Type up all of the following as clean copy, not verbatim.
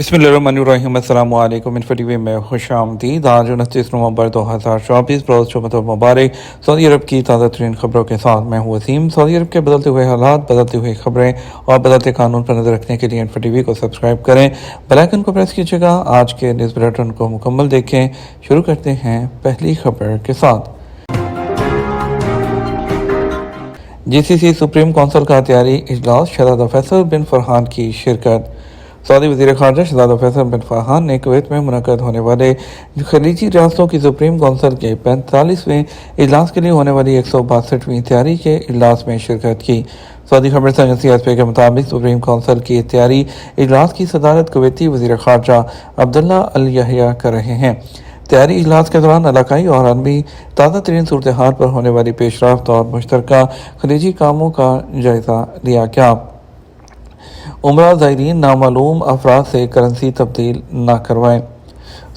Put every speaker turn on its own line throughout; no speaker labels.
बिस्मिल्लाहिर्रहमानिर्रहीम। अस्सलामु अलैकुम। इन्फो टीवी में खुश आमदीद। आज 29 नवंबर 2024 रोज़ जुम्मतुल मुबारक। सऊदी अरब की ताज़ा तरीन खबरों के साथ मैं हूँ वसीम। सऊदी अरब के बदलते हुए हालात, बदलती हुई खबरें और बदलते कानून पर नजर रखने के लिए इन्फो टीवी को सब्सक्राइब करें, बेल आइकन को प्रेस कीजिएगा। आज के न्यूज़ बुलेटिन को मुकम्मल देखें। शुरू करते हैं पहली खबर के साथ। जीसीसी सुप्रीम कौंसिल का तैयारी इजलास, शहजादा फैसल बिन फरहान की शिरकत। सऊदी वज़ीर ख़ारजा शहजादा फैसल बिन फरहान ने कुवैत में मुनक़द होने वाले खलीजी रियासतों की सुप्रीम कौंसिल के 45वें इजलास के लिए होने वाली 162वीं तैयारी के इजलास में शिरकत की। सऊदी खबर एजेंसी एसपी के मुताबिक सुप्रीम कौंसिल की तैयारी इजलास की सदारत कुवैती वज़ीर ख़ारजा अब्दुल्ला अल यहिया कर रहे हैं। तैयारी इजलास के दौरान इलाकाई और आलमी ताज़ा तरीन सूरत हाल पर होने वाली पेशरफ्त और मुश्तरका खलीजी कामों का जायजा लिया गया। उमरा ज़ायरीन नामालूम अफराद से करेंसी तब्दील न करवाएं।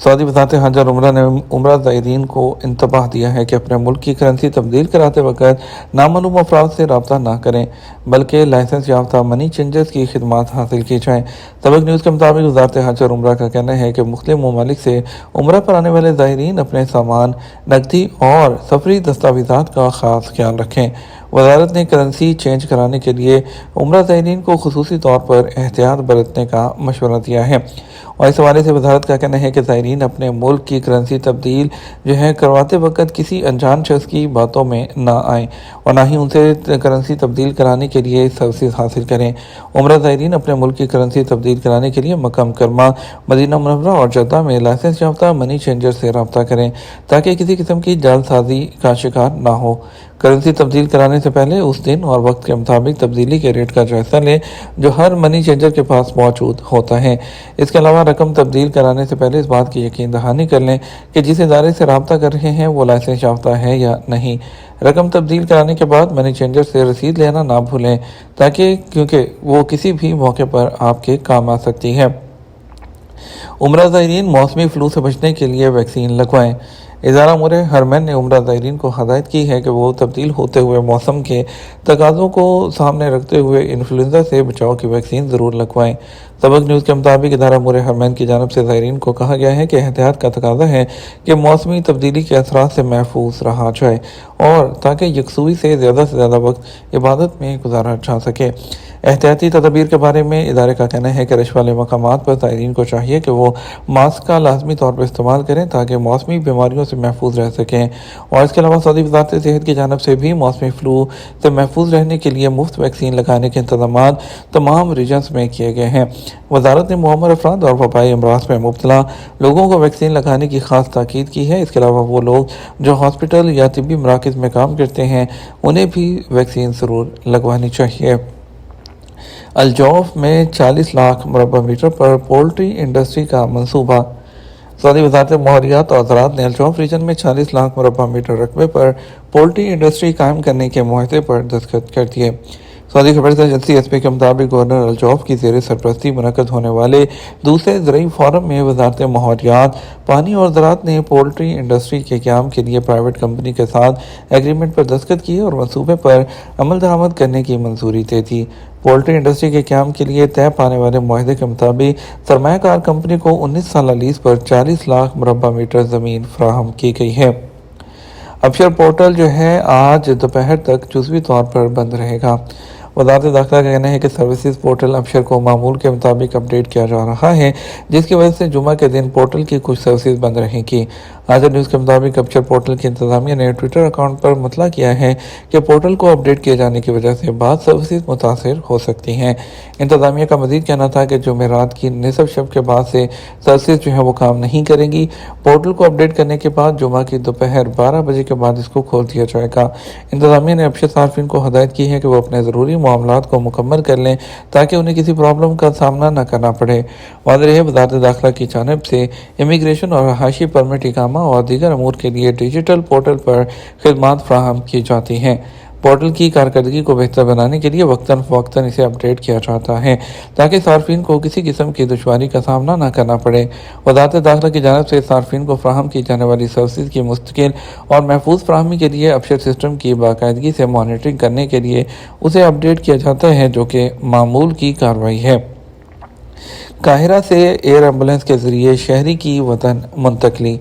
सऊदी वज़ारत हज और उमरा ने उमरा ज़ायरीन को इंतबाह दिया है कि अपने मुल्क की करेंसी तब्दील कराते वक्त नामालूम अफराद से रब्ता ना करें, बल्कि लाइसेंस याफ्ता मनी चेंजर्स की खिदमत हासिल की जाएँ। सबक न्यूज़ के मुताबिक वज़ारत हज और उमरा का कहना है कि मुख्तलिफ ममालिक से उमरा पर आने वाले ज़ायरीन अपने सामान, नकदी और सफरी दस्तावेज़ात का ख़ास ख्याल रखें। वज़ारत ने करेंसी चेंज कराने के लिए उमरा ज़ायरीन को खुसूसी तौर पर एहतियात बरतने का मशवरा दिया है। और इस हवाले से वज़ारत का कहना है कि ज़ायरीन अपने मुल्क की करेंसी तब्दील करवाते वक्त किसी अनजान शख्स की बातों में ना आएँ और ना ही उनसे करेंसी तब्दील कराने के लिए सर्विस हासिल करें। उमरा ज़ायरीन अपने मुल्क की करेंसी तब्दील कराने के लिए मक्का मुकर्रमा, मदीना मुनव्वरा और जद्दा में लाइसेंस याफ्ता मनी चेंजर से रब्ता करें ताकि किसी किस्म की जालसाजी का शिकार ना हो। करेंसी तब्दील कराने से पहले उस दिन और वक्त के मुताबिक तब्दीली के रेट का जायजा लें जो हर मनी चेंजर के पास मौजूद होता है। इसके अलावा रकम तब्दील कराने से पहले इस बात की यकीन दहानी कर लें कि जिस इदारे से रब्ता कर रहे हैं वो लाइसेंस याफ्ता है या नहीं। रकम तब्दील कराने के बाद मनी चेंजर से रसीद लेना ना भूलें क्योंकि वो किसी भी मौके पर आपके काम आ सकती है। उमरा ज़ायरीन मौसमी फ्लू से बचने के लिए वैक्सीन लगवाएं। इदारा उमूर हरमैन ने उमरा ज़ायरीन को हदायत की है कि वो तब्दील होते हुए मौसम के तकाज़ों को सामने रखते हुए इन्फ्लुएंजा से बचाव की वैक्सीन ज़रूर लगवाएं। सबक न्यूज़ के मुताबिक इदारा उमूर हरमैन की जानब से ज़ायरीन को कहा गया है कि एहतियात का तकाजा है कि मौसमी तब्दीली के असरात से महफूज रहा जाए और ताकि यकसुई से ज़्यादा वक्त इबादत में गुजारा जा सके। एहतियाती तदबीर के बारे में इदारे का कहना है कि रश वाले मकामात पर ज़ायरीन को चाहिए कि वो मास्क का लाजमी तौर पर इस्तेमाल करें ताकि मौसमी बीमारियों से महफूज रह सकें। और इसके अलावा सऊदी वज़ारत सेहत की जानब से भी मौसमी फ्लू से महफूज रहने के लिए मुफ्त वैक्सीन लगाने के इंतजाम तमाम रीजन्स में किए गए हैं। वज़ारत ने मुअम्मर अफराद और वबाई अमराज में मुब्तला लोगों को वैक्सीन लगाने की खास ताकीद की है। इसके अलावा वो लोग जो हॉस्पिटल या तिब्बी मराकज़ में काम करते हैं उन्हें भी वैक्सीन ज़रूर लगवानी चाहिए। अलजौफ में 40 लाख मुरबा मीटर पर पोल्ट्री इंडस्ट्री का मंसूबा। सऊदी वज़ारत माहौलियात और ज़राअत ने अलजौफ रीजन में 40 लाख मुरबा मीटर रकबे पर पोल्ट्री इंडस्ट्री कायम करने के मुआहदे पर दस्तखत कर दिए। सऊदी खबर एजेंसी एसपी के मुताबिक गवर्नर अलजौफ की ज़ेर सरपरस्ती मुनक़द होने वाले दूसरे ज़रई फोरम में वज़ारत माहौलियात, पानी और ज़राअत ने पोल्ट्री इंडस्ट्री के क़याम के लिए प्राइवेट कंपनी के साथ एग्रीमेंट पर दस्तखत किए और मनसूबे पर अमल दरामद करने की मंजूरी दे दी। पोल्ट्री इंडस्ट्री के क़याम के लिए तय पाने वाले मुआहदे के मुताबिक सरमायाकार कंपनी को 19 साल लीज़ पर 40 लाख मुरबा मीटर ज़मीन फराहम की गई है। अबशर पोर्टल आज दोपहर तक जुज़वी तौर पर बंद रहेगा। वज़ारत दाखिला का कहना है कि सर्विसेज पोर्टल अबशर को मामूल के मुताबिक अपडेट किया जा रहा है, जिसकी वजह से जुमा के दिन पोर्टल की कुछ सर्विसेज बंद रहेंगी। आज न्यूज़ के मुताबिक अबशर पोर्टल की इंतजामिया ने ट्विटर अकाउंट पर मुतला किया है कि पोर्टल को अपडेट किए जाने की वजह से बाद सर्विसेज मुतासर हो सकती हैं। इंतजामिया का मजीद कहना था कि जुमेरात की निसफ शब के बाद से सर्विसेज वो काम नहीं करेंगी। पोर्टल को अपडेट करने के बाद जुमा की दोपहर 12 बजे के बाद इसको खोल दिया जाएगा। इंतजामिया ने अबशर सार्फिन को हदायत की है कि वो अपने ज़रूरी मामलात को मुकम्मल कर लें ताकि उन्हें किसी प्रॉब्लम का सामना न करना पड़े। वाज़ेह है वज़ारत दाखिला की जानिब से इमिग्रेशन और रहायशी परमिट इकामा और दीगर अमूर के लिए डिजिटल पोर्टल पर खिदमात फराहम की जाती हैं। पोर्टल की कारकर्दगी को बेहतर बनाने के लिए वक्तन फ़वक्तन इसे अपडेट किया जाता है ताकि सार्फिन को किसी किस्म की दुश्वारी का सामना न करना पड़े। वज़ारत दाखिला की जानिब से सार्फिन को फराहम की जाने वाली सर्विस की मुस्तकिल और महफूज फराहमी के लिए अबशर सिस्टम की बाकायदगी से मॉनिटरिंग करने के लिए उसे अपडेट किया जाता है, जो कि मामूल की कार्रवाई है। قاہرہ سے ایئر ایمبولنس کے ذریعے شہری کی وطن منتقلی۔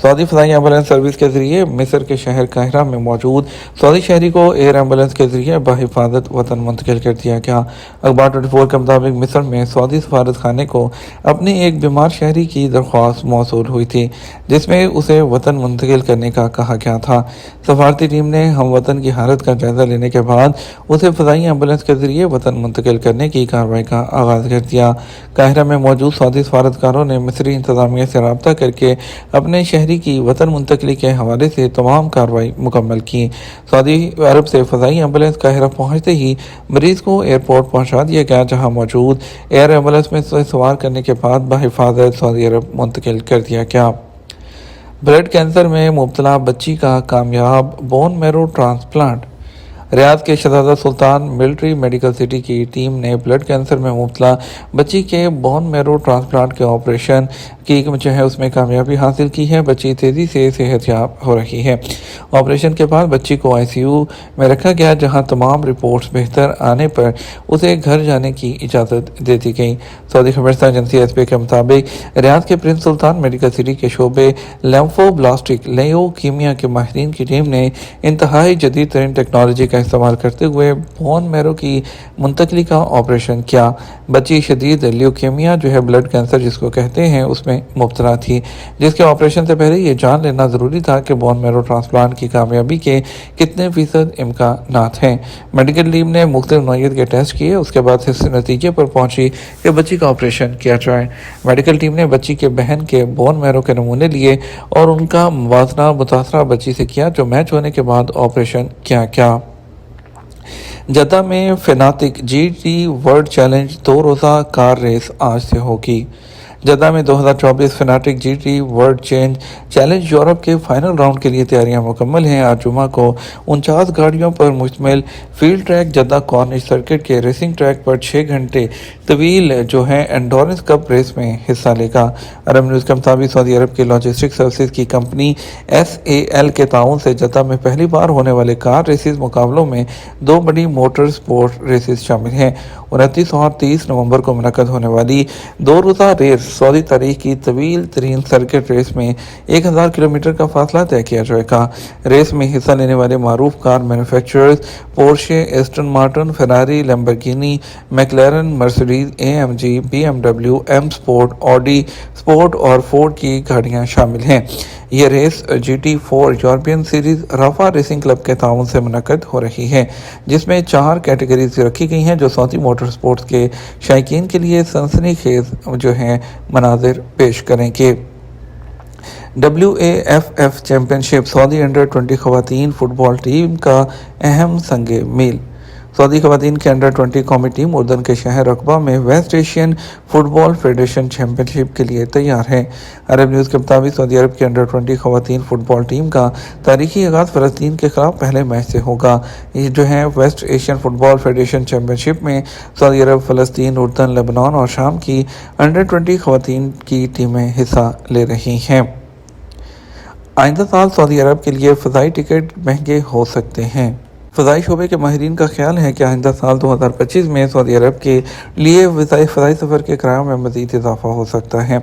سعودی فضائی ایمبولنس سروس کے ذریعے مصر کے شہر قاہرہ میں موجود سعودی شہری کو ایئر ایمبولنس کے ذریعے بحفاظت وطن منتقل کر دیا گیا۔ اخبار 24 کے مطابق مصر میں سعودی سفارت خانے کو اپنی ایک بیمار شہری کی درخواست موصول ہوئی تھی، جس میں اسے وطن منتقل کرنے کا کہا گیا تھا۔ سفارتی ٹیم نے ہم وطن کی حالت کا جائزہ لینے کے بعد اسے فضائی ایمبولنس کے ذریعے وطن منتقل کرنے کی کارروائی کا آغاز کر دیا۔ قاہرہ میں موجود سعودی سفارتکاروں نے مصری انتظامیہ سے رابطہ کر کے اپنے شہری کی وطن منتقلی کے حوالے سے تمام کارروائی مکمل کی۔ سعودی عرب سے فضائی ایمبولنس قاہرہ پہنچتے ہی مریض کو ایئرپورٹ پہنچا دیا گیا، جہاں موجود ایئر ایمبولنس میں سوار کرنے کے بعد بحفاظت سعودی عرب منتقل کر دیا گیا۔ بلڈ کینسر میں مبتلا بچی کا کامیاب بون میرو ٹرانسپلانٹ۔ ریاض کے شہزادہ سلطان ملٹری میڈیکل سٹی کی ٹیم نے بلڈ کینسر میں مبتلا بچی کے بون میرو ٹرانسپلانٹ کے آپریشن کی اس میں کامیابی حاصل کی ہے۔ بچی تیزی سے صحت یاب ہو رہی ہے۔ آپریشن کے بعد بچی کو ICU میں رکھا گیا، جہاں تمام رپورٹس بہتر آنے پر اسے گھر جانے کی اجازت دے دی گئی۔ سعودی خبررساں ایجنسی SPA کے مطابق ریاض کے پرنس سلطان میڈیکل سٹی کے شعبے لیمفو بلاسٹک لیوکیمیا کے ماہرین کی ٹیم نے انتہائی جدید ترین ٹیکنالوجی کا استعمال کرتے ہوئے بون میرو کی منتقلی کا آپریشن کیا۔ بچی شدید لیوکیمیا بلڈ کینسر جس کو کہتے ہیں اس میں مبتلا تھی، جس کے آپریشن سے پہلے یہ جان لینا ضروری تھا کہ بون میرو ٹرانسپلانٹ کی کامیابی کے کتنے فیصد امکانات ہیں۔ میڈیکل ٹیم نے مختلف نوعیت کے ٹیسٹ کیے، اس کے بعد اس نتیجے پر پہنچی کہ بچی کا آپریشن کیا جائے۔ میڈیکل ٹیم نے بچی کے بہن کے بون میرو کے نمونے لیے اور ان کا موازنہ متاثرہ بچی سے کیا، جو میچ ہونے کے بعد آپریشن کیا گیا۔ جدہ میں فیناتک GT ورلڈ چیلنج 2 روزہ کار ریس آج سے ہوگی۔ جدہ میں 2024 فیناتک GT ورلڈ چیلنج یورپ کے فائنل راؤنڈ کے لیے تیاریاں مکمل ہیں۔ آج جمعہ کو 49 گاڑیوں پر مشتمل field track Jeddah corniche circuit کے ریسنگ ٹریک پر 6 گھنٹے طویل انڈورنس کپ ریس میں حصہ لے گا۔ عرب نیوز کے مطابق سعودی عرب کے لاجسٹک سروسز کی کمپنی SAL کے تعاون سے جدہ میں پہلی بار ہونے والے کار ریسز مقابلوں میں 2 بڑی موٹر سپورٹ ریسز شامل ہیں۔ 29 اور 30 نومبر کو منعقد ہونے والی 2 روزہ ریس سعودی تاریخ کی طویل ترین سرکٹ ریس میں 1000 کلومیٹر کا فاصلہ طے کیا جائے گا۔ ریس میں حصہ لینے والے معروف car manufacturers Porsche, Aston Martin, Ferrari, Lamborghini, McLaren, Mercedes AMG، BMW، M sport, Audi sport اور فورڈ کی گاڑیاں شامل ہیں۔ یہ race GT4 European series Rafa racing club کے تعاون سے منعقد ہو رہی ہے، جس میں 4 کیٹیگریز رکھی گئی ہیں جو سعودی موٹر سپورٹس کے شائقین کے لیے سنسنی خیز مناظر پیش کریں گے۔ WAFF چیمپئن شپ سعودی انڈر-20 خواتین فٹ بال ٹیم کا اہم سنگ میل۔ سعودی خواتین کے انڈر-20 قومی ٹیم اردن کے شہر عقبہ میں ویسٹ ایشین فٹ بال فیڈریشن چیمپئن شپ کے لیے تیار ہے۔ عرب نیوز کے مطابق سعودی عرب کی انڈر-20 خواتین فٹ بال ٹیم کا تاریخی آغاز فلسطین کے خلاف پہلے میچ سے ہوگا۔ یہ ویسٹ ایشین فٹ بال فیڈریشن چیمپئن شپ میں سعودی عرب، فلسطین، اردن، لبنان اور شام کی انڈر-20 خواتین کی ٹیمیں حصہ لے رہی ہیں۔ آئندہ سال سعودی عرب کے لیے فضائی ٹکٹ مہنگے ہو سکتے ہیں۔ فضائی شعبے کے ماہرین کا خیال ہے کہ آئندہ سال 2025 میں سعودی عرب کے لیے فضائی سفر کے کرایوں میں مزید اضافہ ہو سکتا ہے۔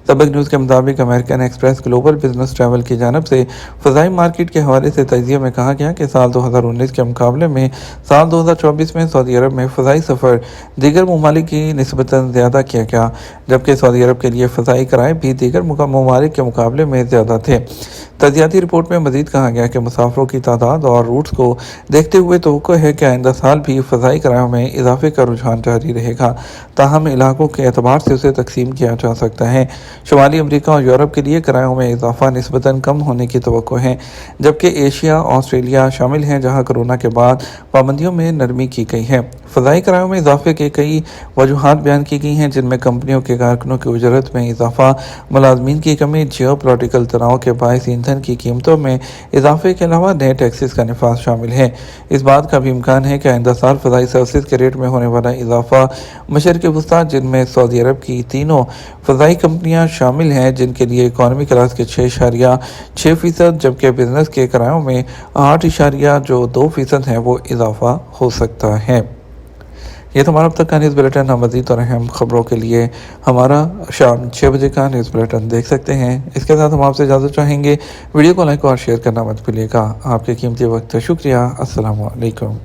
سابق نیوز کے مطابق American express global business travel کی جانب سے فضائی مارکیٹ کے حوالے سے تجزیے میں کہا گیا کہ سال 2019 کے مقابلے میں سال 2024 میں سعودی عرب میں فضائی سفر دیگر ممالک کی نسبتاً زیادہ کیا گیا، جبکہ سعودی عرب کے لیے فضائی کرائے بھی دیگر ممالک کے مقابلے میں زیادہ تھے۔ تجزیاتی رپورٹ میں مزید کہا گیا کہ مسافروں کی تعداد اور روٹس کو دیکھتے ہوئے توقع ہے کہ آئندہ سال بھی فضائی کرایوں میں اضافے کا رجحان جاری رہے گا، تاہم علاقوں کے اعتبار سے اسے تقسیم کیا جا سکتا ہے۔ شمالی امریکہ اور یورپ کے لیے کرایوں میں اضافہ نسبتاً کم ہونے کی توقع ہے، جبکہ ایشیا، آسٹریلیا شامل ہیں جہاں کورونا کے بعد پابندیوں میں نرمی کی گئی ہے۔ فضائی کرایوں میں اضافے کے کئی وجوہات بیان کی گئی ہیں، جن میں کمپنیوں کے کارکنوں کی اجرت میں اضافہ، ملازمین کی کمی، جیو پولیٹیکل تناؤ کے باعث ایندھن کی قیمتوں میں اضافے کے علاوہ نئے ٹیکسز کا نفاذ شامل ہے۔ اس بات کا بھی امکان ہے کہ آئندہ سال فضائی سروسز کے ریٹ میں ہونے والا اضافہ مشرق وسطیٰ، جن میں سعودی عرب کی 3 فضائی کمپنیاں شامل ہیں، جن کے لیے اکانومی کلاس کے 6.6%، جبکہ بزنس کے کرایوں میں 8.2% ہے، وہ اضافہ ہو سکتا ہے۔ ये तो हमारा अब तक का न्यूज़ बुलेटिन। हम मज़ीद और अहम खबरों के लिए हमारा शाम 6 बजे का न्यूज़ बुलेटिन देख सकते हैं। इसके साथ हम आपसे इजाज़त चाहेंगे। वीडियो को लाइक और शेयर करना मत भूलिएगा। आपके कीमती वक्त शुक्रिया। अस्सलाम वालेकुम।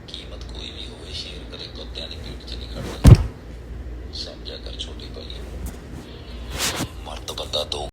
कीमत कोई भी होवे शेर करे कुत्तियां दी पीठ च नहीं खड़दा। समझा कर छोटी भाई, मर्द बंदा दो